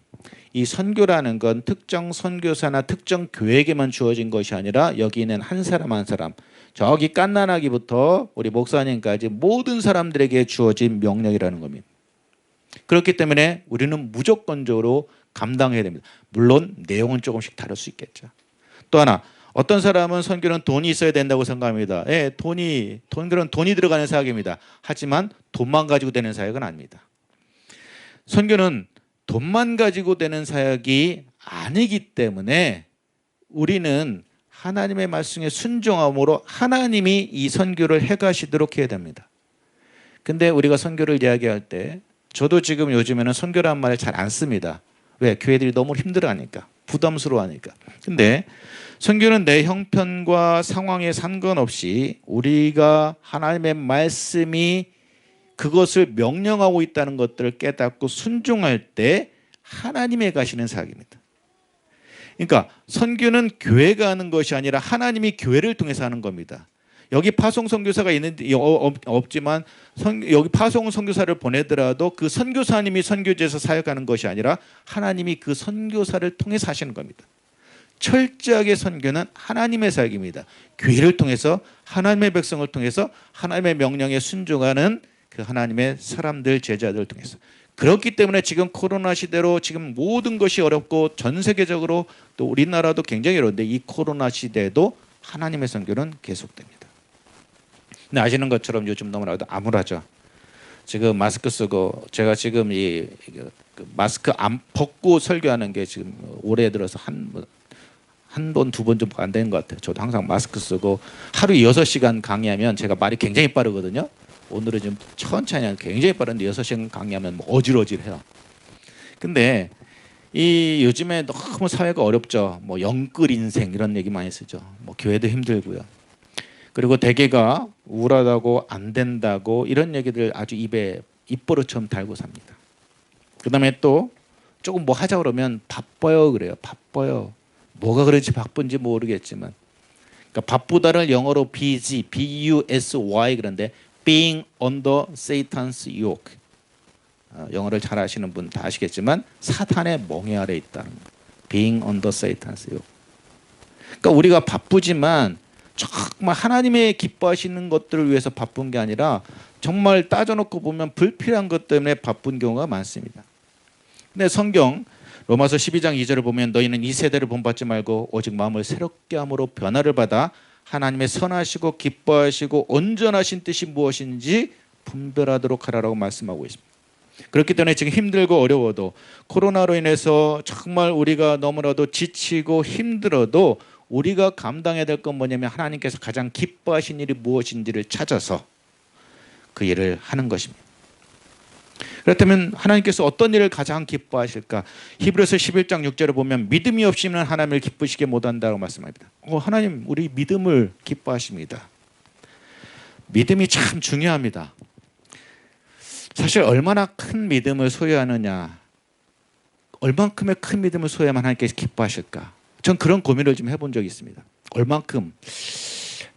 이 선교라는 건 특정 선교사나 특정 교회에게만 주어진 것이 아니라 여기 있는 한 사람 한 사람 저기 깐난아기부터 우리 목사님까지 모든 사람들에게 주어진 명령이라는 겁니다. 그렇기 때문에 우리는 무조건적으로 감당해야 됩니다. 물론 내용은 조금씩 다를 수 있겠죠. 또 하나, 어떤 사람은 선교는 돈이 있어야 된다고 생각합니다. 예, 선교는 돈이 들어가는 사역입니다. 하지만 돈만 가지고 되는 사역은 아닙니다. 선교는 돈만 가지고 되는 사역이 아니기 때문에 우리는 하나님의 말씀에 순종함으로 하나님이 이 선교를 해가시도록 해야 됩니다. 근데 우리가 선교를 이야기할 때 저도 지금 요즘에는 선교라는 말을 잘 안 씁니다. 왜? 교회들이 너무 힘들어하니까, 부담스러워하니까. 근데 선교는 내 형편과 상황에 상관없이 우리가 하나님의 말씀이 그것을 명령하고 있다는 것들을 깨닫고 순종할 때 하나님의 가시는 사역입니다. 그러니까 선교는 교회가 하는 것이 아니라 하나님이 교회를 통해서 하는 겁니다. 여기 파송 선교사가 있는데 없지만 여기 파송 선교사를 보내더라도 그 선교사님이 선교지에서 사역하는 것이 아니라 하나님이 그 선교사를 통해서 하시는 겁니다. 철저하게 선교는 하나님의 사역입니다. 교회를 통해서 하나님의 백성을 통해서 하나님의 명령에 순종하는 그 하나님의 사람들, 제자들을 통해서. 그렇기 때문에 지금 코로나 시대로 지금 모든 것이 어렵고 전 세계적으로 또 우리나라도 굉장히 어려운데 이 코로나 시대에도 하나님의 선교는 계속됩니다. 근데 아시는 것처럼 요즘 너무나도 암울하죠. 지금 마스크 쓰고 제가 지금 이 마스크 안 벗고 설교하는 게 지금 올해 들어서 한 번, 두 번 좀 안 되는 것 같아요. 저도 항상 마스크 쓰고 하루 6시간 강의하면 제가 말이 굉장히 빠르거든요. 오늘은 좀 천천히 하는 굉장히 빠른데 6시간 강의하면 뭐 어질어질해요. 근데 이 요즘에 너무 사회가 어렵죠. 뭐 영끌 인생 이런 얘기 많이 쓰죠. 뭐 교회도 힘들고요. 그리고 대개가 우울하다고 안 된다고 이런 얘기들 아주 입에 입버릇처럼 달고 삽니다. 그다음에 또 조금 뭐 하자 그러면 바빠요 그래요. 바빠요. 뭐가 그런지 바쁜지 모르겠지만, 그러니까 바쁘다를 영어로 busy, B-U-S-Y 그런데 being under Satan's yoke. 영어를 잘 아시는 분 다 아시겠지만 사탄의 멍에 아래 있다는 거. being under Satan's yoke. 그러니까 우리가 바쁘지만 정말 하나님의 기뻐하시는 것들을 위해서 바쁜 게 아니라 정말 따져놓고 보면 불필요한 것 때문에 바쁜 경우가 많습니다. 근데 성경 로마서 12장 2절을 보면 너희는 이 세대를 본받지 말고 오직 마음을 새롭게 함으로 변화를 받아 하나님의 선하시고 기뻐하시고 온전하신 뜻이 무엇인지 분별하도록 하라고 말씀하고 있습니다. 그렇기 때문에 지금 힘들고 어려워도 코로나로 인해서 정말 우리가 너무나도 지치고 힘들어도 우리가 감당해야 될 건 뭐냐면 하나님께서 가장 기뻐하신 일이 무엇인지를 찾아서 그 일을 하는 것입니다. 그렇다면 하나님께서 어떤 일을 가장 기뻐하실까? 히브리서 11장 6절을 보면 믿음이 없이는 하나님을 기쁘시게 못한다고 말씀합니다. 하나님 우리 믿음을 기뻐하십니다. 믿음이 참 중요합니다. 사실 얼마나 큰 믿음을 소유하느냐, 얼만큼의 큰 믿음을 소유하면 하나님께서 기뻐하실까? 전 그런 고민을 좀 해본 적이 있습니다. 얼만큼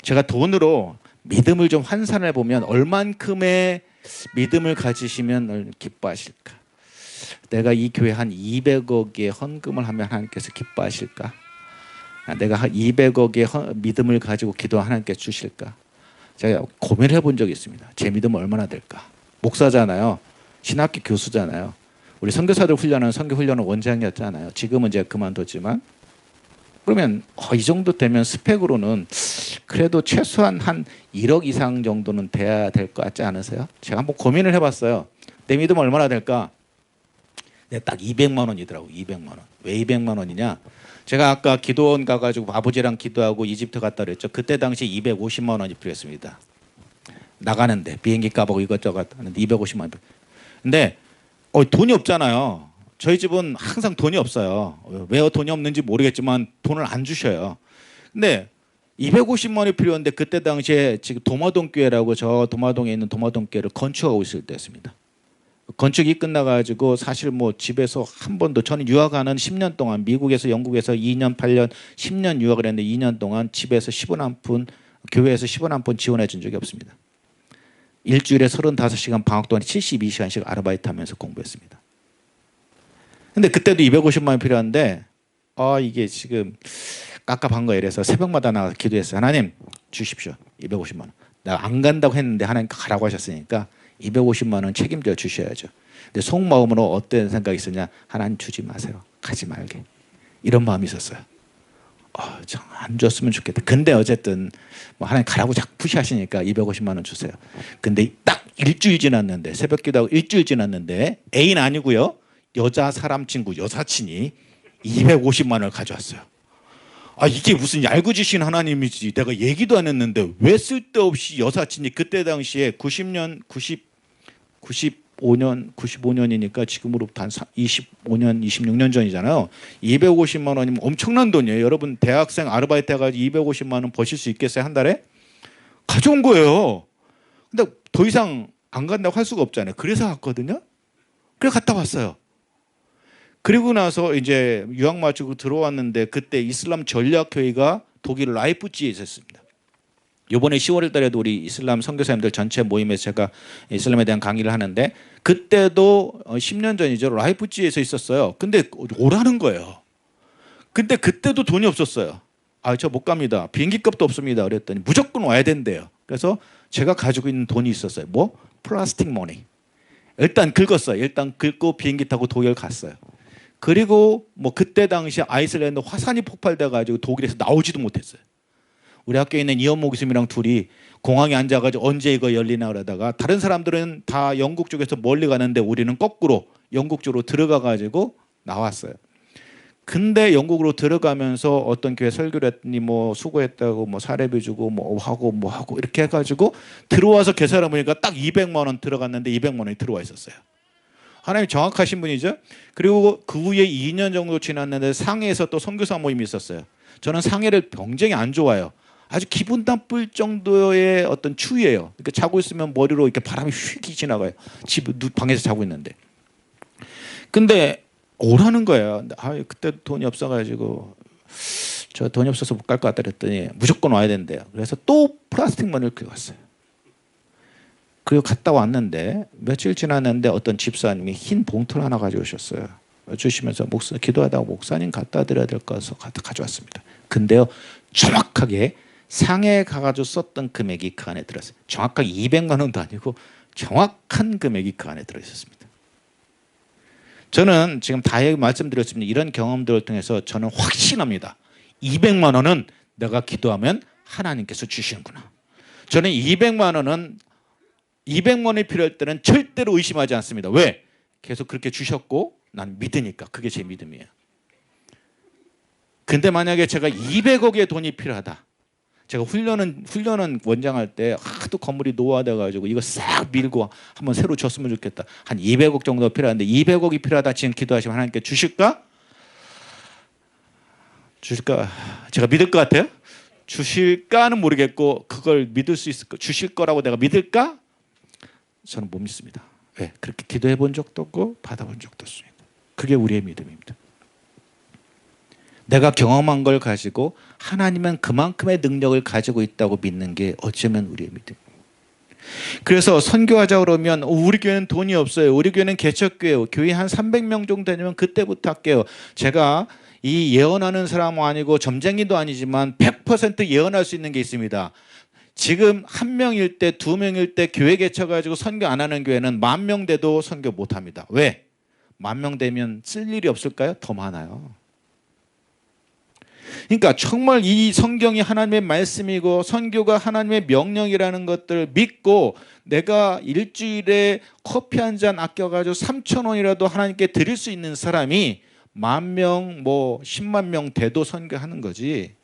제가 돈으로 믿음을 좀 환산해 보면 얼만큼의 믿음을 가지시면 기뻐하실까? 내가 이 교회 한 200억의 헌금을 하면 하나님께서 기뻐하실까? 내가 한 200억의 믿음을 가지고 기도하면 하나님께서 주실까? 제가 고민을 해본 적이 있습니다. 제 믿음은 얼마나 될까? 목사잖아요. 신학교 교수잖아요. 우리 선교사들 훈련하는 선교 훈련은 원장이었잖아요. 지금은 제가 그만뒀지만 그러면 이 정도 되면 스펙으로는 그래도 최소한 한 1억 이상 정도는 돼야 될 것 같지 않으세요? 제가 한번 고민을 해봤어요. 내 믿음 얼마나 될까? 딱 200만 원이더라고. 200만 원. 왜 200만 원이냐? 제가 아까 기도원 가가지고 아버지랑 기도하고 이집트 갔다 그랬죠. 그때 당시 250만 원이 필요했습니다. 나가는데 비행기 값하고 이것저것 하는데 250만 원. 근데 돈이 없잖아요. 저희 집은 항상 돈이 없어요. 왜 돈이 없는지 모르겠지만 돈을 안 주셔요. 근데 250만 원이 필요한데 그때 당시에 지금 도마동 교회라고 저 도마동에 있는 도마동 교회를 건축하고 있을 때였습니다. 건축이 끝나가지고 사실 뭐 집에서 한 번도 저는 유학하는 10년 동안 미국에서 영국에서 2년 8년 10년 유학을 했는데 2년 동안 집에서 10원 한 푼 교회에서 10원 한 푼 지원해 준 적이 없습니다. 일주일에 35시간 방학 동안 72시간씩 아르바이트 하면서 공부했습니다. 근데 그때도 250만 원 필요한데 이게 지금 깝깝한 거예요. 이래서 새벽마다 나가서 기도했어요. 하나님 주십시오. 250만 원. 내가 안 간다고 했는데 하나님 가라고 하셨으니까 250만 원 책임져 주셔야죠. 근데 속마음으로 어떤 생각이 있었냐? 하나님 주지 마세요. 가지 말게. 이런 마음이 있었어요. 안 줬으면 좋겠다. 근데 어쨌든 뭐 하나님 가라고 자꾸 푸시하시니까 250만 원 주세요. 근데 딱 일주일 지났는데, 새벽 기도하고 일주일 지났는데, 애인 아니고요, 여자 사람 친구 여사친이 250만 원을 가져왔어요. 이게 무슨 얄궂으신 하나님이지, 내가 얘기도 안 했는데 왜 쓸데없이 여사친이, 그때 당시에 95년이니까 지금으로부터 한 25년 26년 전이잖아요. 250만 원이면 엄청난 돈이에요. 여러분 대학생 아르바이트 해가지고 250만 원 버실 수 있겠어요? 한 달에? 가져온 거예요. 근데 더 이상 안 간다고 할 수가 없잖아요. 그래서 갔거든요. 그래 갔다 왔어요. 그리고 나서 이제 유학 마치고 들어왔는데, 그때 이슬람 전략회의가 독일 라이프치히에 있었습니다. 이번에 10월 달에도 우리 이슬람 선교사님들 전체 모임에서 제가 이슬람에 대한 강의를 하는데, 그때도 10년 전이죠. 라이프치히에서 있었어요. 근데 오라는 거예요. 근데 그때도 돈이 없었어요. 저 못 갑니다. 비행기 값도 없습니다. 그랬더니 무조건 와야 된대요. 그래서 제가 가지고 있는 돈이 있었어요. 뭐? 플라스틱 머니. 일단 긁었어요. 일단 긁고 비행기 타고 독일 갔어요. 그리고 뭐 그때 당시 아이슬란드 화산이 폭발돼 가지고 독일에서 나오지도 못했어요. 우리 학교에 있는 이현모 교수님이랑 둘이 공항에 앉아가지고 언제 이거 열리나 그러다가, 다른 사람들은 다 영국 쪽에서 멀리 가는데 우리는 거꾸로 영국 쪽으로 들어가가지고 나왔어요. 근데 영국으로 들어가면서 어떤 교회 설교를 했더니 뭐 수고했다고 뭐 사례비 주고 뭐 하고 이렇게 해가지고 들어와서 계산해 보니까 딱 200만 원 들어갔는데 200만 원이 들어와 있었어요. 하나님 정확하신 분이죠. 그리고 그 후에 2년 정도 지났는데 상해에서 또 선교사 모임이 있었어요. 저는 상해를 굉장히 안 좋아해요. 아주 기분 나쁠 정도의 어떤 추위예요. 이렇게 자고 있으면 머리로 이렇게 바람이 휙 지나가요. 방에서 자고 있는데. 근데 오라는 거예요. 그때 돈이 없어가지고 저 돈이 없어서 못 갈 것 같다 그랬더니 무조건 와야 된대요. 그래서 또 플라스틱 머니를 긁어 갔어요. 그리고 갔다 왔는데 며칠 지났는데 어떤 집사님이 흰 봉투를 하나 가져오셨어요. 주시면서 기도하다가 목사님 갖다 드려야 될 것 같아서 가져왔습니다. 근데요, 정확하게 상해에 가가지고 썼던 금액이 그 안에 들었어요. 정확하게 200만 원도 아니고 정확한 금액이 그 안에 들어있었습니다. 저는 지금 다 말씀드렸습니다. 이런 경험들을 통해서 저는 확신합니다. 200만 원은 내가 기도하면 하나님께서 주시는구나. 저는 200만 원이 필요할 때는 절대로 의심하지 않습니다. 왜? 계속 그렇게 주셨고 난 믿으니까. 그게 제 믿음이에요. 근데 만약에 제가 200억의 돈이 필요하다. 제가 훈련은 원장할 때 하도 건물이 노화돼가지고 이거 싹 밀고 한번 새로 줬으면 좋겠다. 한 200억 정도 필요한데 200억이 필요하다. 지금 기도하시면 하나님께 주실까? 제가 믿을 것 같아요? 주실까는 모르겠고 그걸 믿을 수 있을까? 주실 거라고 내가 믿을까? 저는 못 믿습니다. 왜? 그렇게 기도해 본 적도 없고 받아본 적도 없습니다. 그게 우리의 믿음입니다. 내가 경험한 걸 가지고 하나님은 그만큼의 능력을 가지고 있다고 믿는 게 어쩌면 우리의 믿음입니다. 그래서 선교하자 그러면 우리 교회는 돈이 없어요. 우리 교회는 개척교회예요. 교회 한 300명 정도 되면 그때부터 할게요. 제가 이 예언하는 사람은 아니고 점쟁이도 아니지만 100% 예언할 수 있는 게 있습니다. 지금 1명일 때 2명일 때 교회 개척가지고 선교 안 하는 교회는 10,000명 돼도 선교 못합니다. 왜? 10,000명 되면 쓸 일이 없을까요? 더 많아요. 그러니까 정말 이 성경이 하나님의 말씀이고 선교가 하나님의 명령이라는 것들을 믿고 내가 일주일에 커피 한 잔 아껴가지고 3,000원이라도 하나님께 드릴 수 있는 사람이 10,000명 뭐 10만 명 돼도 선교하는 거지,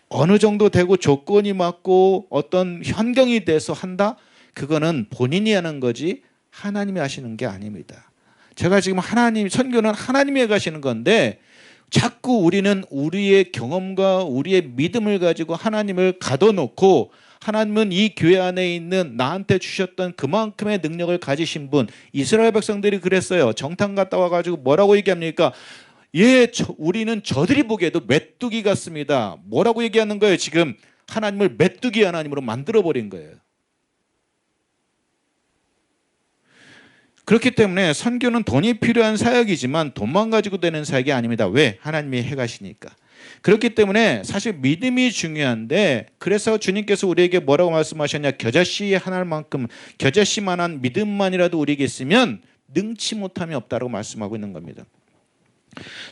어느 정도 되고 조건이 맞고 어떤 환경이 돼서 한다? 그거는 본인이 하는 거지 하나님이 하시는 게 아닙니다. 제가 지금 선교는 하나님이 가시는 건데 자꾸 우리는 우리의 경험과 우리의 믿음을 가지고 하나님을 가둬놓고, 하나님은 이 교회 안에 있는 나한테 주셨던 그만큼의 능력을 가지신 분, 이스라엘 백성들이 그랬어요. 정탐 갔다 와가지고 뭐라고 얘기합니까? 우리는 저들이 보기에도 메뚜기 같습니다. 뭐라고 얘기하는 거예요? 지금 하나님을 메뚜기 하나님으로 만들어버린 거예요. 그렇기 때문에 선교는 돈이 필요한 사역이지만 돈만 가지고 되는 사역이 아닙니다. 왜? 하나님이 해가시니까. 그렇기 때문에 사실 믿음이 중요한데, 그래서 주님께서 우리에게 뭐라고 말씀하셨냐? 겨자씨 하나만큼, 겨자씨만한 믿음만이라도 우리에게 있으면 능치 못함이 없다라고 말씀하고 있는 겁니다.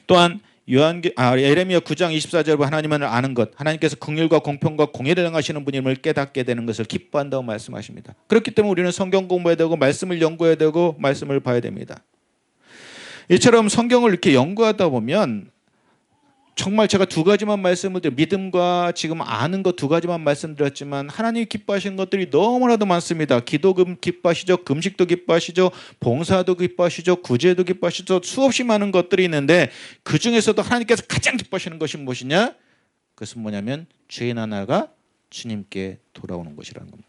또한 예레미야 9장 24절 하나님을 아는 것, 하나님께서 긍휼과 공평과 공의를 행하시는 분임을 깨닫게 되는 것을 기뻐한다고 말씀하십니다. 그렇기 때문에 우리는 성경 공부해야 되고 말씀을 연구해야 되고 말씀을 봐야 됩니다. 이처럼 성경을 이렇게 연구하다 보면 정말 제가 두 가지만 말씀을 드려, 믿음과 지금 아는 것 두 가지만 말씀드렸지만 하나님이 기뻐하시는 것들이 너무나도 많습니다. 기도도 기뻐하시죠, 금식도 기뻐하시죠, 봉사도 기뻐하시죠, 구제도 기뻐하시죠. 수없이 많은 것들이 있는데 그 중에서도 하나님께서 가장 기뻐하시는 것이 무엇이냐? 그것은 뭐냐면 죄인 하나가 주님께 돌아오는 것이라는 겁니다.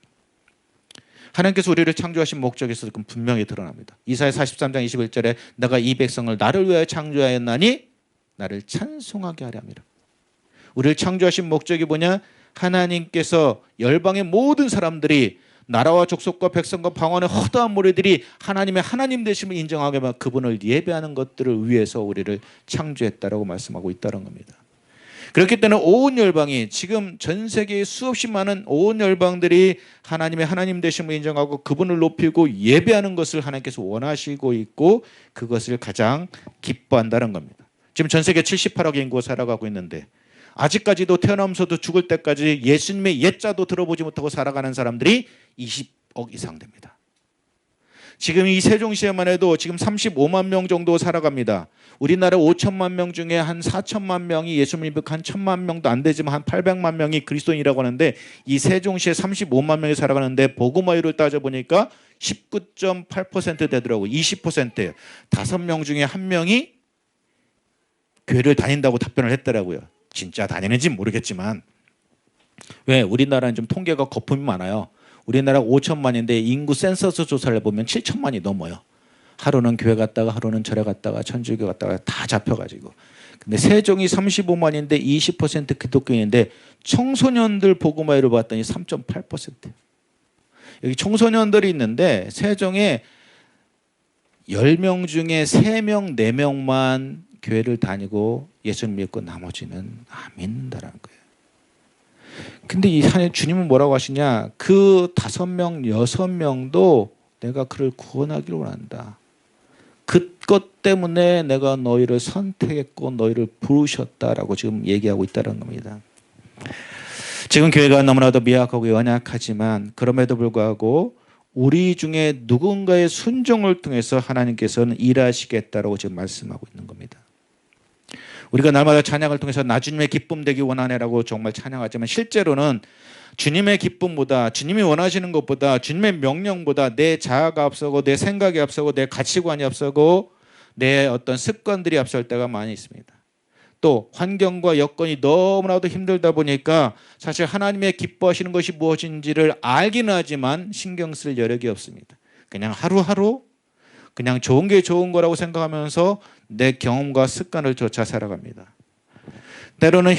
하나님께서 우리를 창조하신 목적에서 분명히 드러납니다. 이사야 43장 21절에 내가 이 백성을 나를 위하여 창조하였나니 나를 찬송하게 하려 함이라. 우리를 창조하신 목적이 뭐냐? 하나님께서 열방의 모든 사람들이 나라와 족속과 백성과 방언의 허다한 무리들이 하나님의 하나님 되심을 인정하게 하며 그분을 예배하는 것들을 위해서 우리를 창조했다라고 말씀하고 있다는 겁니다. 그렇기 때문에 온 열방이 지금 전 세계에 수없이 많은 온 열방들이 하나님의 하나님 되심을 인정하고 그분을 높이고 예배하는 것을 하나님께서 원하시고 있고 그것을 가장 기뻐한다는 겁니다. 지금 전 세계 78억 인구가 살아가고 있는데 아직까지도 태어나면서도 죽을 때까지 예수님의 옛자도 들어보지 못하고 살아가는 사람들이 20억 이상 됩니다. 지금 이 세종시에만 해도 지금 35만 명 정도 살아갑니다. 우리나라 5천만 명 중에 한 4천만 명이 예수 믿고 한 1천만 명도 안 되지만 한 800만 명이 그리스도인이라고 하는데 이 세종시에 35만 명이 살아가는데 복음화율을 따져보니까 19.8% 되더라고요. 20%예요. 5명 중에 1명이 교회를 다닌다고 답변을 했더라고요. 진짜 다니는지는 모르겠지만 왜 우리나라는 좀 통계가 거품이 많아요. 우리나라 5천만인데 인구 센서스 조사를 해보면 7천만이 넘어요. 하루는 교회 갔다가 하루는 절에 갔다가 천주교 갔다가 다 잡혀가지고. 근데 세종이 35만인데 20% 기독교인인데 청소년들 복음화율을 봤더니 3.8%. 여기 청소년들이 있는데 세종에 10명 중에 3명, 4명만 교회를 다니고 예수를 믿고 나머지는 안 믿는다라는 거예요. 근데 이 주님은 뭐라고 하시냐? 그 5명, 6명도 내가 그를 구원하기를 원한다. 그것 때문에 내가 너희를 선택했고 너희를 부르셨다라고 지금 얘기하고 있다는 겁니다. 지금 교회가 너무나도 미약하고 연약하지만 그럼에도 불구하고 우리 중에 누군가의 순종을 통해서 하나님께서는 일하시겠다라고 지금 말씀하고 있는 겁니다. 우리가 날마다 찬양을 통해서 나 주님의 기쁨 되기 원하네라고 정말 찬양하지만 실제로는 주님의 기쁨보다 주님이 원하시는 것보다 주님의 명령보다 내 자아가 앞서고 내 생각이 앞서고 내 가치관이 앞서고 내 어떤 습관들이 앞설 때가 많이 있습니다. 또 환경과 여건이 너무나도 힘들다 보니까 사실 하나님의 기뻐하시는 것이 무엇인지를 알기는 하지만 신경 쓸 여력이 없습니다. 그냥 하루하루 그냥 좋은 게 좋은 거라고 생각하면서 내 경험과 습관을 쫓아 살아갑니다. 때로는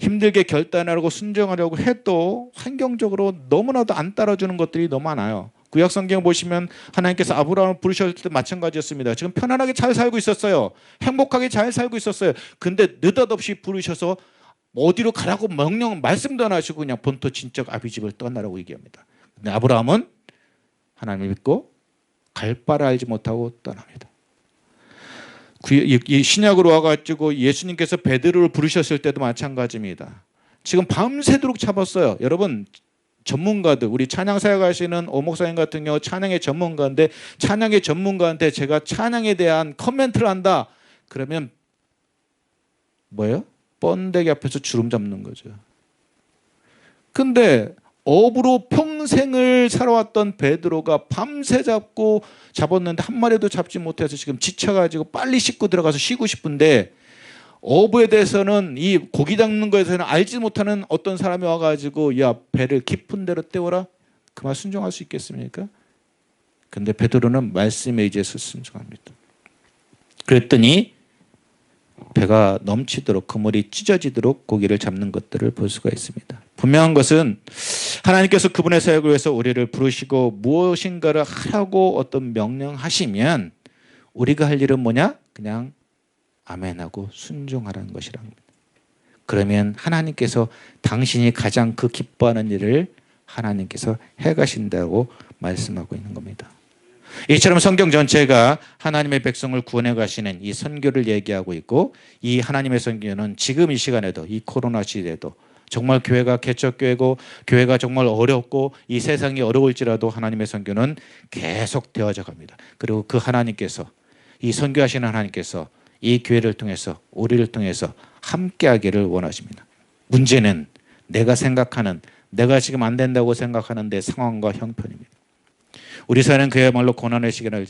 힘들게 결단하려고 순종하려고 해도 환경적으로 너무나도 안 따라주는 것들이 너무 많아요. 구약 성경 보시면 하나님께서 아브라함을 부르셨을 때 마찬가지였습니다. 지금 편안하게 잘 살고 있었어요. 행복하게 잘 살고 있었어요. 근데 느닷없이 부르셔서 어디로 가라고 말씀도 안 하시고 그냥 본토 친척 아비집을 떠나라고 얘기합니다. 근데 아브라함은 하나님을 믿고 갈 바를 알지 못하고 떠납니다. 신약으로 와가지고 예수님께서 베드로를 부르셨을 때도 마찬가지입니다. 지금 밤새도록 잡았어요. 여러분 전문가들, 우리 찬양 사역하시는 오 목사님 같은 경우 찬양의 전문가인데 찬양의 전문가한테 제가 찬양에 대한 커멘트를 한다. 그러면 뭐예요? 번데기 앞에서 주름 잡는 거죠. 근데 업으로 평생을 살아왔던 베드로가 밤새 잡았는데 한 마리도 잡지 못해서 지금 지쳐가지고 빨리 씻고 들어가서 쉬고 싶은데 어부에 대해서는 이 고기 잡는 거에서는 알지 못하는 어떤 사람이 와가지고 야 배를 깊은 데로 떼어라. 그 말 순종할 수 있겠습니까? 근데 베드로는 말씀에 의지해서 순종합니다. 그랬더니 배가 넘치도록 그물이 찢어지도록 고기를 잡는 것들을 볼 수가 있습니다. 분명한 것은 하나님께서 그분의 사역을 위해서 우리를 부르시고 무엇인가를 하라고 어떤 명령하시면 우리가 할 일은 뭐냐? 그냥 아멘하고 순종하라는 것이라는 겁니다. 그러면 하나님께서 당신이 가장 기뻐하는 일을 하나님께서 해가신다고 말씀하고 있는 겁니다. 이처럼 성경 전체가 하나님의 백성을 구원해 가시는 이 선교를 얘기하고 있고, 이 하나님의 선교는 지금 이 시간에도, 이 코로나 시대에도 정말 교회가 개척교회고 교회가 정말 어렵고 이 세상이 어려울지라도 하나님의 선교는 계속 되어져 갑니다. 그리고 그 하나님께서, 이 선교하시는 하나님께서 이 교회를 통해서, 우리를 통해서 함께하기를 원하십니다. 문제는 내가 생각하는, 내가 지금 안 된다고 생각하는 내 상황과 형편입니다. 우리 사회는 그야말로 고난의 시간을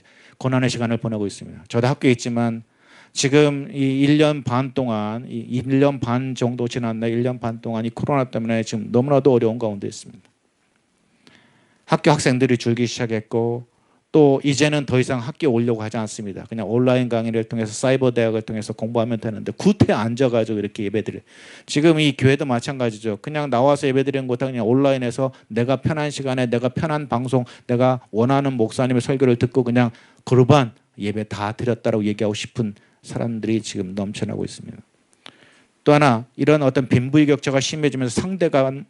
보내고 있습니다. 저도 학교에 있지만 지금 이 1년 반 동안, 이 1년 반 정도 지났나, 1년 반 동안 이 코로나 때문에 지금 너무나도 어려운 가운데 있습니다. 학교 학생들이 줄기 시작했고, 또 이제는 더 이상 학교에 오려고 하지 않습니다. 그냥 온라인 강의를 통해서, 사이버 대학을 통해서 공부하면 되는데 구태 앉아가지고 이렇게 예배드려. 지금 이 교회도 마찬가지죠. 그냥 나와서 예배드리는 것보다 그냥 온라인에서 내가 편한 시간에 내가 편한 방송, 내가 원하는 목사님의 설교를 듣고 그냥 그룹한 예배 다 드렸다라고 얘기하고 싶은 사람들이 지금 넘쳐나고 있습니다. 또 하나, 이런 어떤 빈부격차가 심해지면서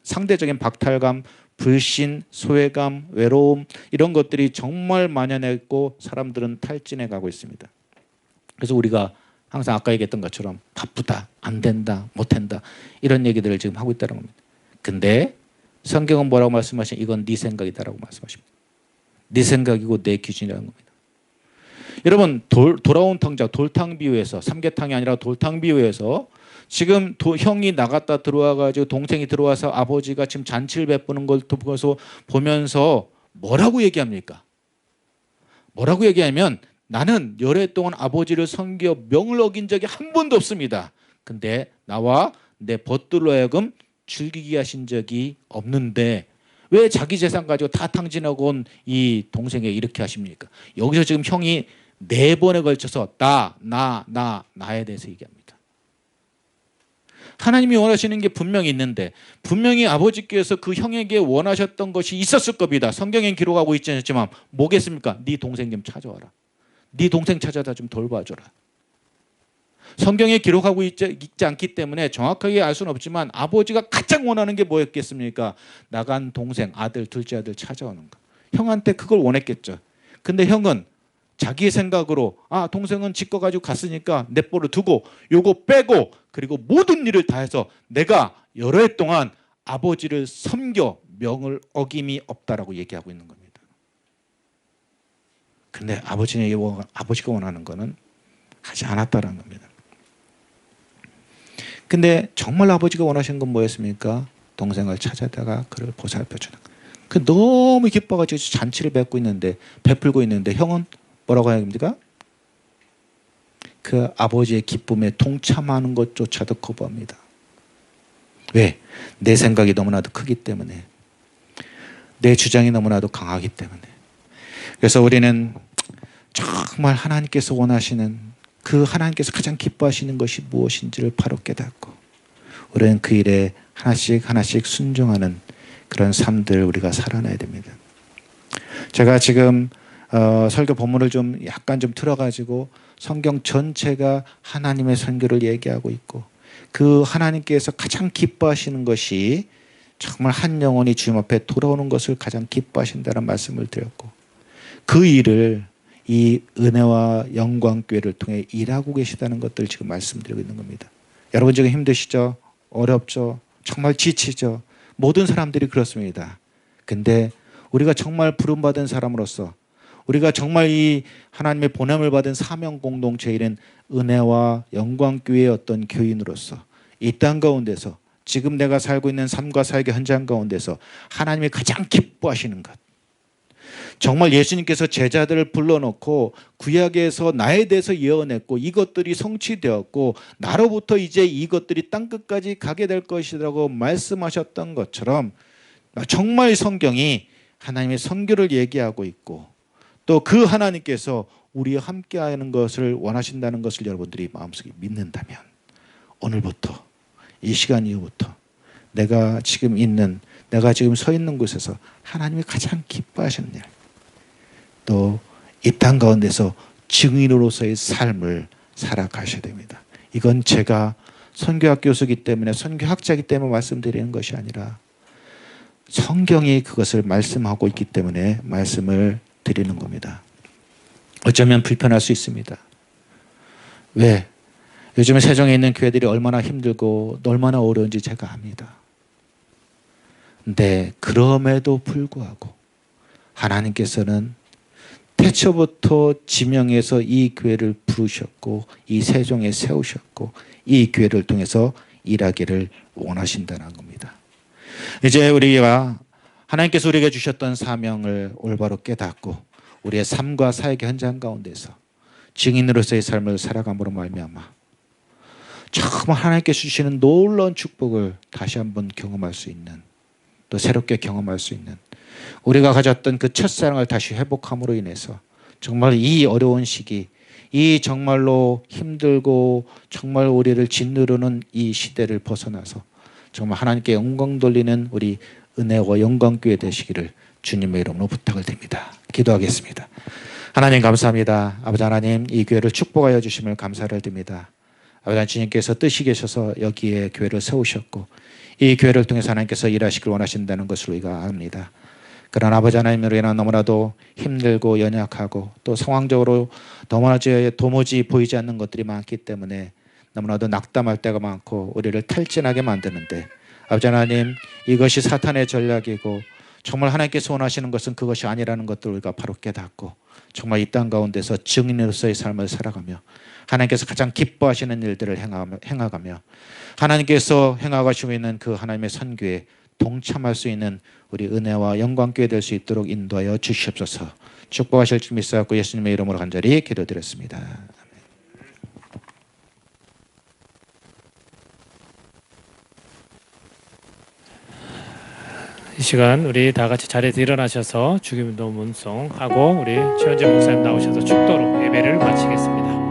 상대적인 박탈감, 불신, 소외감, 외로움, 이런 것들이 정말 만연했고 사람들은 탈진해 가고 있습니다. 그래서 우리가 항상 아까 얘기했던 것처럼 바쁘다, 안 된다, 못한다, 이런 얘기들을 지금 하고 있다는 겁니다. 근데 성경은 뭐라고 말씀하시냐? 이건 네 생각이다라고 말씀하십니다. 네 생각이고 내 기준이라는 겁니다. 여러분, 돌아온 탕자, 돌탕 비유에서, 삼계탕이 아니라 돌탕 비유에서 지금 형이 나갔다 들어와가지고 동생이 들어와서 아버지가 지금 잔치를 베푸는 걸 보면서 뭐라고 얘기합니까? 뭐라고 얘기하면, 나는 열애 동안 아버지를 섬겨 명을 어긴 적이 한 번도 없습니다. 근데 나와 내 벗들로 하여금 즐기게 하신 적이 없는데 왜 자기 재산 가지고 다 탕진하고 온 이 동생에게 이렇게 하십니까? 여기서 지금 형이 4번에 걸쳐서 나에 대해서 얘기합니다. 하나님이 원하시는 게 분명히 있는데, 분명히 아버지께서 그 형에게 원하셨던 것이 있었을 겁니다. 성경엔 기록하고 있지 않지만 뭐겠습니까? 네 동생 좀 찾아와라. 네 동생 찾아다 좀 돌봐줘라. 성경에 기록하고 있지 않기 때문에 정확하게 알 수는 없지만 아버지가 가장 원하는 게 뭐였겠습니까? 나간 동생, 아들, 둘째 아들 찾아오는 거. 형한테 그걸 원했겠죠. 근데 형은 자기의 생각으로, 동생은 지꺼 가지고 갔으니까 넷버를 두고 요거 빼고, 그리고 모든 일을 다해서 내가 여러 해 동안 아버지를 섬겨 명을 어김이 없다라고 얘기하고 있는 겁니다. 근데 아버지가 원하는 거는 하지 않았다라는 겁니다. 근데 정말 아버지가 원하시는 건 뭐였습니까? 동생을 찾아다가 그를 보살펴주는 거. 그 너무 기뻐가지고 잔치를 베풀고 있는데 형은 뭐라고 해야 됩니까? 그 아버지의 기쁨에 동참하는 것조차도 거부합니다. 왜? 내 생각이 너무나도 크기 때문에, 내 주장이 너무나도 강하기 때문에. 그래서 우리는 정말 하나님께서 원하시는, 그 하나님께서 가장 기뻐하시는 것이 무엇인지를 바로 깨닫고 우리는 그 일에 하나씩 순종하는 그런 삶들을 우리가 살아내야 됩니다. 제가 지금 설교 본문을 약간 틀어가지고 성경 전체가 하나님의 선교를 얘기하고 있고, 그 하나님께서 가장 기뻐하시는 것이 정말 한 영혼이 주님 앞에 돌아오는 것을 가장 기뻐하신다는 말씀을 드렸고, 그 일을 이 은혜와 영광교회를 통해 일하고 계시다는 것들을 지금 말씀드리고 있는 겁니다. 여러분 지금 힘드시죠? 어렵죠? 정말 지치죠? 모든 사람들이 그렇습니다. 근데 우리가 정말 부름받은 사람으로서, 우리가 정말 이 하나님의 보냄을 받은 사명 공동체에 이른 은혜와 영광교회의 어떤 교인으로서 이 땅 가운데서 지금 내가 살고 있는 삶과 사역의 현장 가운데서 하나님이 가장 기뻐하시는 것, 정말 예수님께서 제자들을 불러놓고 구약에서 나에 대해서 예언했고 이것들이 성취되었고 나로부터 이제 이것들이 땅끝까지 가게 될 것이라고 말씀하셨던 것처럼 정말 성경이 하나님의 선교를 얘기하고 있고, 또 그 하나님께서 우리와 함께하는 것을 원하신다는 것을 여러분들이 마음속에 믿는다면, 오늘부터 이 시간 이후부터 내가 지금 서 있는 곳에서 하나님이 가장 기뻐하시는 일, 또 이 땅 가운데서 증인으로서의 삶을 살아가셔야 됩니다. 이건 제가 선교학 교수이기 때문에, 선교학자이기 때문에 말씀드리는 것이 아니라 성경이 그것을 말씀하고 있기 때문에 말씀을 드리는 겁니다. 어쩌면 불편할 수 있습니다. 왜? 요즘에 세종에 있는 교회들이 얼마나 힘들고 얼마나 어려운지 제가 압니다. 근데 그럼에도 불구하고 하나님께서는 태초부터 지명해서 이 교회를 부르셨고 이 세종에 세우셨고 이 교회를 통해서 일하기를 원하신다는 겁니다. 이제 우리가 하나님께서 우리에게 주셨던 사명을 올바로 깨닫고 우리의 삶과 사역의 현장 가운데서 증인으로서의 삶을 살아감으로 말미암아 정말 하나님께서 주시는 놀라운 축복을 다시 한번 경험할 수 있는, 또 새롭게 경험할 수 있는, 우리가 가졌던 그 첫사랑을 다시 회복함으로 인해서 정말 이 어려운 시기, 이 정말로 힘들고 정말 우리를 짓누르는 이 시대를 벗어나서 정말 하나님께 영광 돌리는 우리 은혜와 영광교회 되시기를 주님의 이름으로 부탁을 드립니다. 기도하겠습니다. 하나님 감사합니다. 아버지 하나님, 이 교회를 축복하여 주심을 감사를 드립니다. 아버지 하나님, 주님께서 뜻이 계셔서 여기에 교회를 세우셨고 이 교회를 통해서 하나님께서 일하시길 원하신다는 것을 우리가 압니다. 그러나 아버지 하나님으로 인한 너무나도 힘들고 연약하고 또 상황적으로 도무지 보이지 않는 것들이 많기 때문에 너무나도 낙담할 때가 많고 우리를 탈진하게 만드는데, 아버지 하나님, 이것이 사탄의 전략이고 정말 하나님께서 원하시는 것은 그것이 아니라는 것들을 우리가 바로 깨닫고 정말 이 땅 가운데서 증인으로서의 삶을 살아가며 하나님께서 가장 기뻐하시는 일들을 행하가며 하나님께서 행하시고 있는 그 하나님의 선교에 동참할 수 있는 우리 은혜와 영광교회 될 수 있도록 인도하여 주시옵소서. 축복하실 줄 믿사옵고 예수님의 이름으로 간절히 기도드렸습니다. 이 시간 우리 다 같이 자리에서 일어나셔서 주기도 문송 하고 우리 최현재 목사님 나오셔서 축도로 예배를 마치겠습니다.